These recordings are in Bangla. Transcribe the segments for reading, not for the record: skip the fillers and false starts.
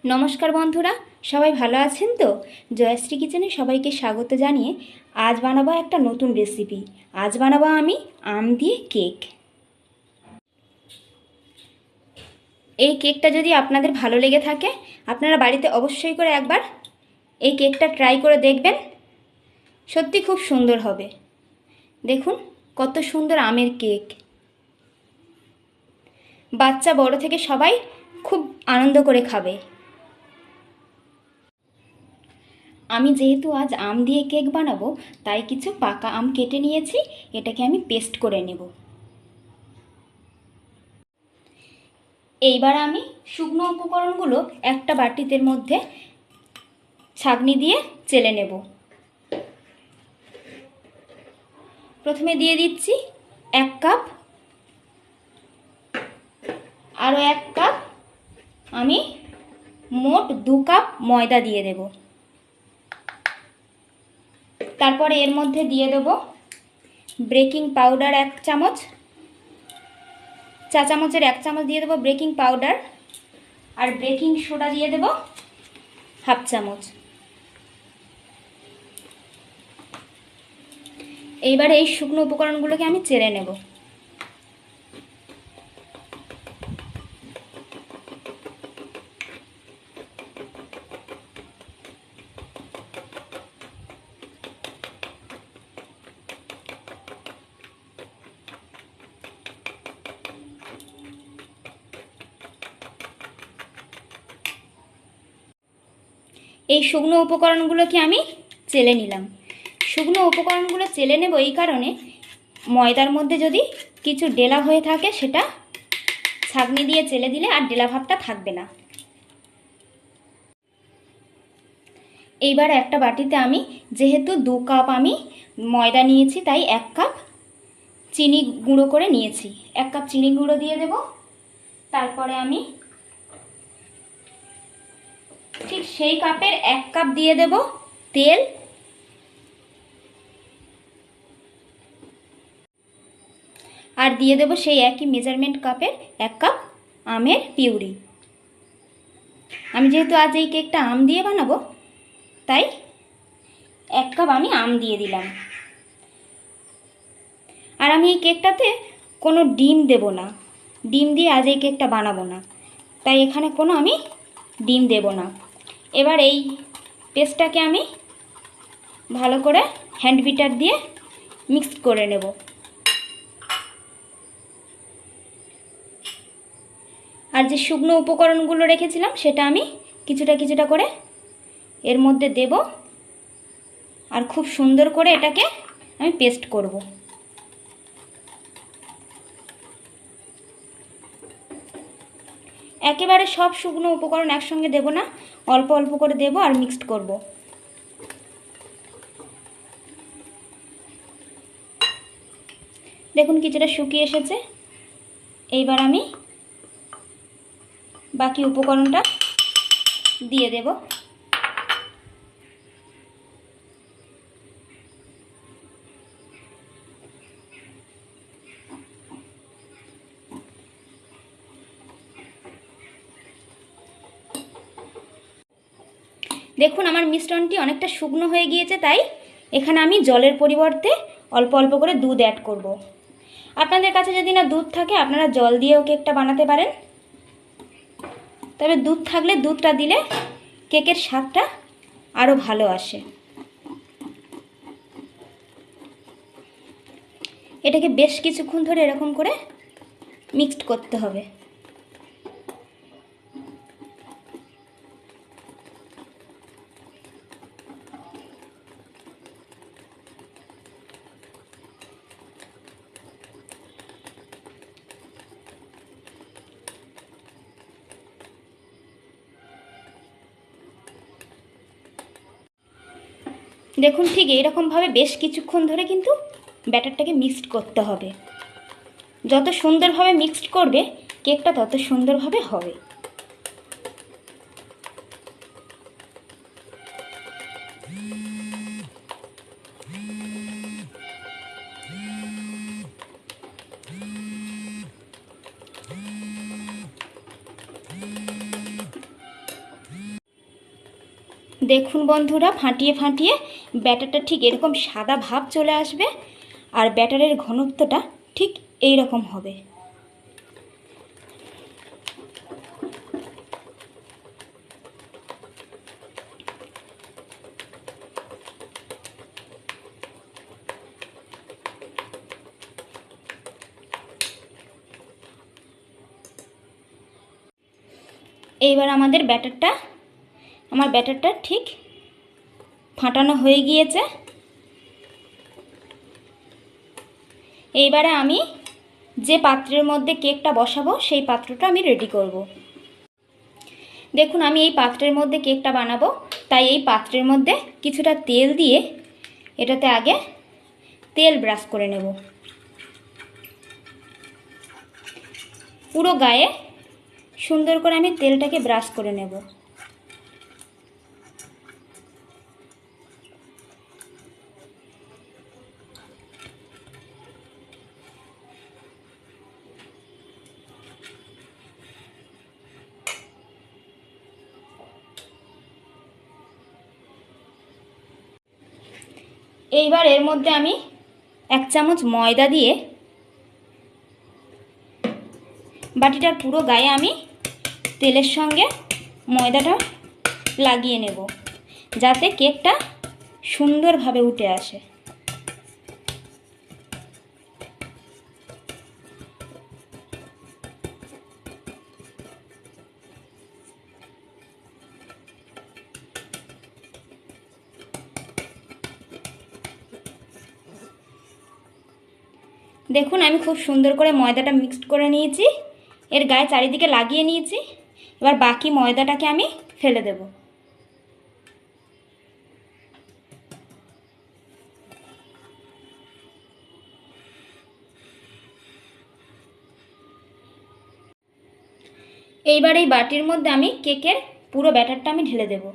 নমস্কার বন্ধুরা, সবাই ভালো আছেন তো? জয়শ্রী কিচেনে সবাইকে স্বাগত জানিয়ে আজ বানাবো একটা নতুন রেসিপি। আজ বানাবো আমি আম দিয়ে কেক। এই কেকটা যদি আপনাদের ভালো লেগে থাকে, আপনারা বাড়িতে অবশ্যই করে একবার এই কেকটা ট্রাই করে দেখবেন। সত্যি খুব সুন্দর হবে। দেখুন কত সুন্দর আমের কেক। বাচ্চা বড় থেকে সবাই খুব আনন্দ করে খাবে। আমি যেহেতু আজ আম দিয়ে কেক বানাবো, তাই কিছু পাকা আম কেটে নিয়েছি। এটাকে আমি পেস্ট করে নেব। এইবার আমি শুকনো উপকরণগুলো একটা বাটির মধ্যে ছাঁকনি দিয়ে চেলে নেব। প্রথমে দিয়ে দিচ্ছি 1 কাপ, আরও 1 কাপ, আমি মোট 2 কাপ ময়দা দিয়ে দেব। তারপরে এর মধ্যে দিয়ে দেব বেকিং পাউডার 1 চামচ, চা চামচের 1 চামচ দিয়ে দেবো বেকিং পাউডার, আর বেকিং সোডা দিয়ে দেব 1/2 চামচ। এইবার এই শুকনো উপকরণগুলোকে আমি চেলে নেব। এই শুকনো উপকরণগুলোকে আমি চেলে নিলাম। শুকনো উপকরণগুলো চেলে নেব এই কারণে, ময়দার মধ্যে যদি কিছু ডেলা হয়ে থাকে সেটা ছাঁকনি দিয়ে চেলে দিলে আর ডেলা ভাবটা থাকবে না। এইবার একটা বাটিতে আমি যেহেতু 2 কাপ আমি ময়দা নিয়েছি, তাই 1 কাপ চিনি গুঁড়ো করে নিয়েছি। 1 কাপ চিনি গুঁড়ো দিয়ে দেব। তারপরে আমি ঠিক সেই কাপের 1 কাপ দিয়ে দেব তেল, আর দিয়ে দেব সেই একই মেজারমেন্ট কাপের 1 কাপ আমের পিউরি। আমি যেহেতু আজ এই কেকটা আম দিয়ে বানাবো, তাই 1 কাপ আমি আম দিয়ে দিলাম। আর আমি এই কেকটাতে কোনো ডিম দেব না, ডিম দিয়ে আজ এই কেকটা বানাবো না, তাই এখানে কোনো আমি ডিম দেব না। এবার এই পেস্টটাকে আমি ভালো করে হ্যান্ড বিটার দিয়ে মিক্স করে নেব। আর যে শুকনো উপকরণগুলো রেখেছিলাম সেটা আমি কিছুটা কিছুটা করে এর মধ্যে দেব, আর খুব সুন্দর করে এটাকে আমি পেস্ট করব। একেবারে সব শুকনো উপকরণ একসঙ্গে দেব না, অল্প অল্প করে দেব আর মিক্সড করব। দেখুন কিছুটা শুকিয়ে এসেছে। এইবার আমি বাকি উপকরণটা দিয়ে দেব। দেখুন আমার মিশ্রণটি অনেকটা শুকনো হয়ে গিয়েছে, তাই এখানে আমি জলের পরিবর্তে অল্প অল্প করে দুধ অ্যাড করব। আপনাদের কাছে যদি না দুধ থাকে, আপনারা জল দিয়েও কেকটা বানাতে পারেন, তবে দুধ থাকলে দুধটা দিলে কেকের স্বাদটা আরও ভালো আসে। এটাকে বেশ কিছুক্ষণ ধরে এরকম করে মিক্সড করতে হবে। দেখুন ঠিক এইরকমভাবে বেশ কিছুক্ষণ ধরে কিন্তু ব্যাটারটাকে মিক্সড করতে হবে। যত সুন্দরভাবে মিক্সড করবে কেকটা তত সুন্দরভাবে হবে। দেখুন বন্ধুরা, ফাটিয়ে ফাটিয়ে ব্যাটারটা ঠিক এরকম সাদা ভাব চলে আসবে, আর ব্যাটারের ঘনত্বটা ঠিক এই রকম হবে। এইবার আমার ব্যাটারটা ঠিক ফাটানো হয়ে গিয়েছে। এইবারে আমি যে পাত্রের মধ্যে কেকটা বসাবো সেই পাত্রটা আমি রেডি করব। দেখুন, আমি এই পাত্রের মধ্যে কেকটা বানাবো, তাই এই পাত্রের মধ্যে কিছুটা তেল দিয়ে এটাতে আগে তেল ব্রাশ করে নেব। পুরো গায়ে সুন্দর করে আমি তেলটাকে ব্রাশ করে নেব। এইবার এর মধ্যে আমি 1 চামচ ময়দা দিয়ে বাটিটার পুরো গায়ে আমি তেলের সঙ্গে ময়দাটা লাগিয়ে নেব, যাতে কেকটা সুন্দরভাবে উঠে আসে। দেখুন, আমি খুব সুন্দর করে ময়দাটা মিক্সড করে নিয়েছি, এর গায়ে চারিদিকে লাগিয়ে নিয়েছি। এবার বাকি ময়দাটাকে আমি ফেলে দেব। এইবার এই বাটির মধ্যে আমি কেকের পুরো ব্যাটারটা আমি ঢেলে দেব।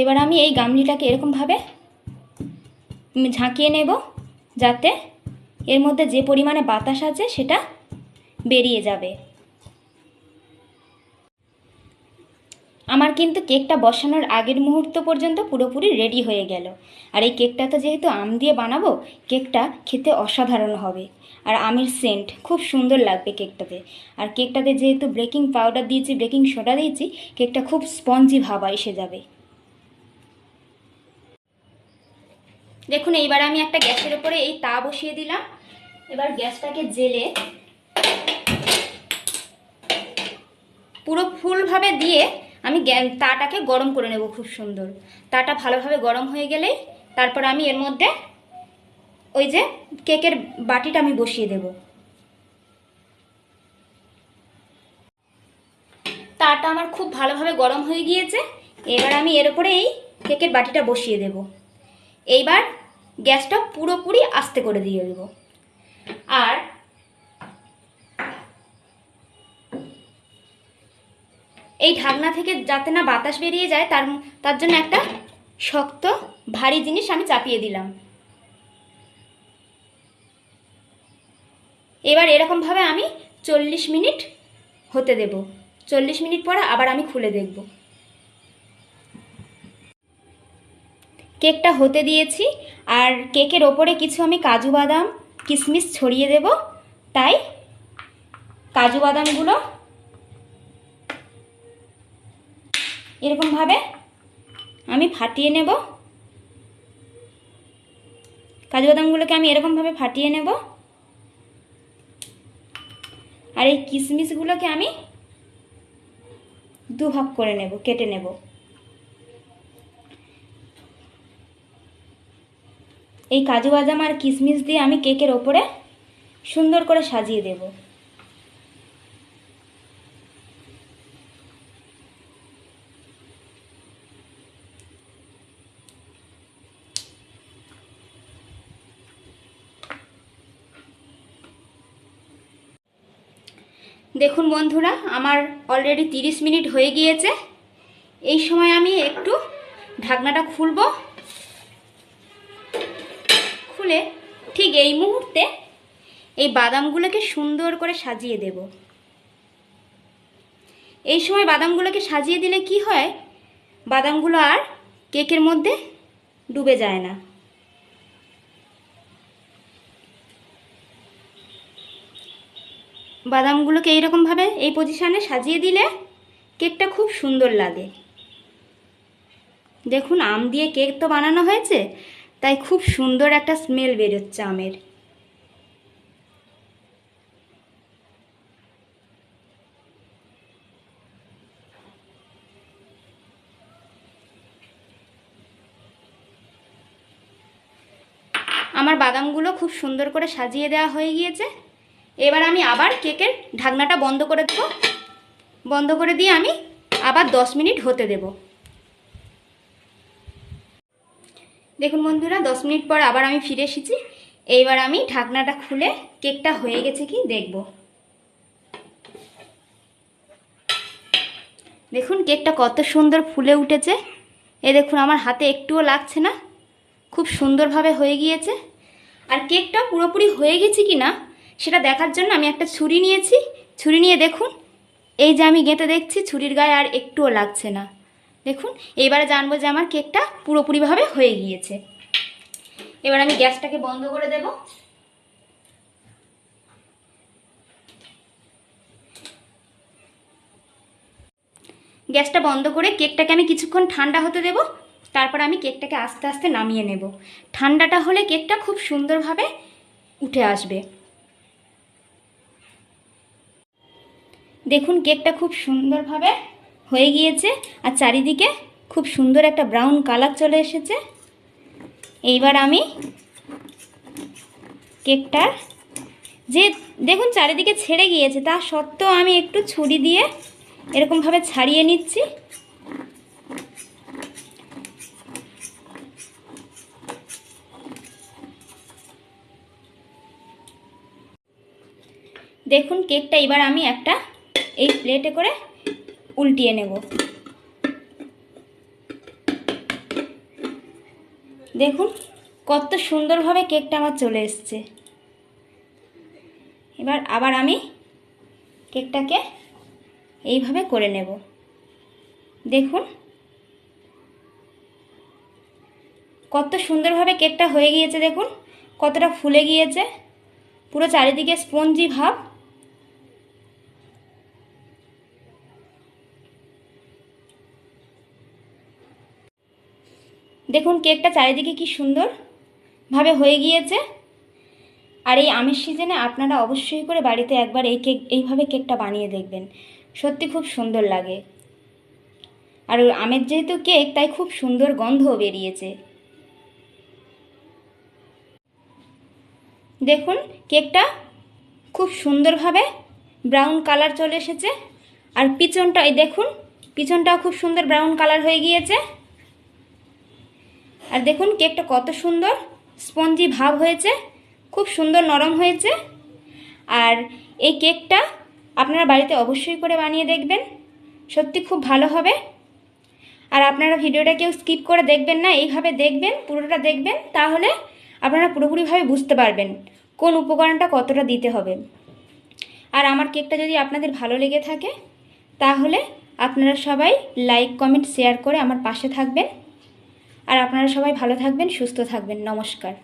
এবার আমি এই গামলিটাকে এরকমভাবে ঝাঁকিয়ে নেব, যাতে এর মধ্যে যে পরিমাণে বাতাস আছে সেটা বেরিয়ে যাবে। আমার কিন্তু কেকটা বসানোর আগের মুহূর্ত পর্যন্ত পুরোপুরি রেডি হয়ে গেল। আর এই কেকটা তো যেহেতু আম দিয়ে বানাবো, কেকটা খেতে অসাধারণ হবে, আর আমের সেন্ট খুব সুন্দর লাগবে কেকটাতে। আর কেকটাতে যেহেতু বেকিং পাউডার দিয়েছি, বেকিং সোডা দিয়েছি, কেকটা খুব স্পঞ্জি ভাব এসে যাবে। দেখুন, এইবার আমি একটা গ্যাসের উপরে এই তা বসিয়ে দিলাম। এবার গ্যাসটাকে জেলে পুরো ফুলভাবে দিয়ে আমি তাটাকে গরম করে নেব খুব সুন্দর। তাটা ভালোভাবে গরম হয়ে গেলেই তারপর আমি এর মধ্যে ওই যে কেকের বাটিটা আমি বসিয়ে দেব। তাটা আমার খুব ভালোভাবে গরম হয়ে গিয়েছে। এবার আমি এর উপরে এই কেকের বাটিটা বসিয়ে দেব। এইবার গ্যাসটা পুরোপুরি আস্তে করে দিয়ে দেব। আর এই ঢাকনা থেকে যাতে না বাতাস বেরিয়ে যায়, তার জন্য একটা শক্ত ভারী জিনিস আমি চাপিয়ে দিলাম। এবার এরকমভাবে আমি 40 মিনিট হতে দেব। 40 মিনিট পরে আবার আমি খুলে দেখব। কেকটা হতে দিয়েছি, আর কেকের ওপরে কিছু আমি কাজু বাদাম কিশমিশ ছড়িয়ে দেব। তাই কাজু বাদামগুলো এরকমভাবে আমি ফাটিয়ে নেব। কাজু বাদামগুলোকে আমি এরকমভাবে ফাটিয়ে নেব, আর এই কিশমিশগুলোকে আমি দুভাগ করে নেব, কেটে নেব। এই কাজু বাদাম আর কিশমিশ দিয়ে আমি কেকের ওপরে সুন্দর করে সাজিয়ে দেব। দেখুন বন্ধুরা, আমার অলরেডি 30 মিনিট হয়ে গিয়েছে। এই সময় আমি একটু ঢাকনাটা খুলবো। খুলে ঠিক এই মুহূর্তে এই বাদামগুলোকে সুন্দর করে সাজিয়ে দেব। এই সময় বাদামগুলোকে সাজিয়ে দিলে কি হয়, বাদামগুলো আর কেকের মধ্যে ডুবে যায় না। বাদামগুলোকে এইরকমভাবে এই পজিশানে সাজিয়ে দিলে কেকটা খুব সুন্দর লাগে। দেখুন, আম দিয়ে কেক তো বানানো হয়েছে, তাই খুব সুন্দর একটা স্মেল বেরোচ্ছে আমের। আমার বাদামগুলো খুব সুন্দর করে সাজিয়ে দেওয়া হয়ে গিয়েছে। এবার আমি আবার কেকের ঢাকনাটা বন্ধ করে দেব। বন্ধ করে দিয়ে আমি আবার 10 মিনিট হতে দেব। দেখুন বন্ধুরা, 10 মিনিট পর আবার আমি ফিরে এসেছি। এইবার আমি ঢাকনাটা খুলে কেকটা হয়ে গেছে কি দেখব। দেখুন কেকটা কত সুন্দর ফুলে উঠেছে। দেখুন আমার হাতে একটুও লাগছে না, খুব সুন্দরভাবে হয়ে গিয়েছে। আর কেকটা পুরোপুরি হয়ে গেছে কি না সেটা দেখার জন্য আমি একটা ছুরি নিয়েছি। ছুরি নিয়ে দেখুন, এই যে আমি গেঁথে দেখছি ছুরির গায়ে আর একটুও লাগছে না। দেখুন, এবারে জানবো যে আমার কেকটা পুরোপুরিভাবে হয়ে গিয়েছে। এবার আমি গ্যাসটাকে বন্ধ করে দেব। গ্যাসটা বন্ধ করে কেকটাকে আমি কিছুক্ষণ ঠান্ডা হতে দেব। তারপর আমি কেকটাকে আস্তে আস্তে নামিয়ে নেব। ঠান্ডাটা হলে কেকটা খুব সুন্দরভাবে উঠে আসবে। দেখুন কেকটা খুব সুন্দরভাবে হয়ে গিয়েছে আর চারিদিকে খুব সুন্দর একটা ব্রাউন কালার চলে এসেছে। এইবার আমি কেকটার যে দেখুন চারিদিকে ছেড়ে গিয়েছে, তা সত্ত্বেও আমি একটু ছুরি দিয়ে এরকমভাবে ছাড়িয়ে নিচ্ছি। দেখুন কেকটা এবার আমি একটা এই প্লেটে করে উল্টিয়ে নেব। দেখুন কত সুন্দরভাবে কেকটা আমার চলে এসছে। এবার আবার আমি কেকটাকে এইভাবে করে নেব। দেখুন কত সুন্দরভাবে কেকটা হয়ে গিয়েছে। দেখুন কতটা ফুলে গিয়েছে, পুরো চারিদিকে স্পঞ্জি ভাব। দেখুন কেকটা চারিদিকে কি সুন্দরভাবে হয়ে গিয়েছে। আর এই আমের সিজনে আপনারা অবশ্যই করে বাড়িতে একবার এইভাবে কেকটা বানিয়ে দেখবেন, সত্যি খুব সুন্দর লাগে। আর আমের যেহেতু কেক, তাই খুব সুন্দর গন্ধও বেরিয়েছে। দেখুন কেকটা খুব সুন্দরভাবে ব্রাউন কালার চলে এসেছে। আর পিছনটা দেখুন, পিছনটাও খুব সুন্দর ব্রাউন কালার হয়ে গিয়েছে। আর দেখুন কেকটা কত সুন্দর স্পঞ্জি ভাব হয়েছে, খুব সুন্দর নরম হয়েছে। আর এই কেকটা আপনারা বাড়িতে অবশ্যই করে বানিয়ে দেখবেন, সত্যি খুব ভালো হবে। আর আপনারা ভিডিওটা কেউ স্কিপ করে দেখবেন না, এইভাবে দেখবেন, পুরোটা দেখবেন, তাহলে আপনারা পুরোপুরিভাবে বুঝতে পারবেন কোন উপকরণটা কতটা দিতে হবে। আর আমার কেকটা যদি আপনাদের ভালো লেগে থাকে তাহলে আপনারা সবাই লাইক কমেন্ট শেয়ার করে আমার পাশে থাকবেন। আর আপনারা সবাই ভালো থাকবেন, সুস্থ থাকবেন। নমস্কার।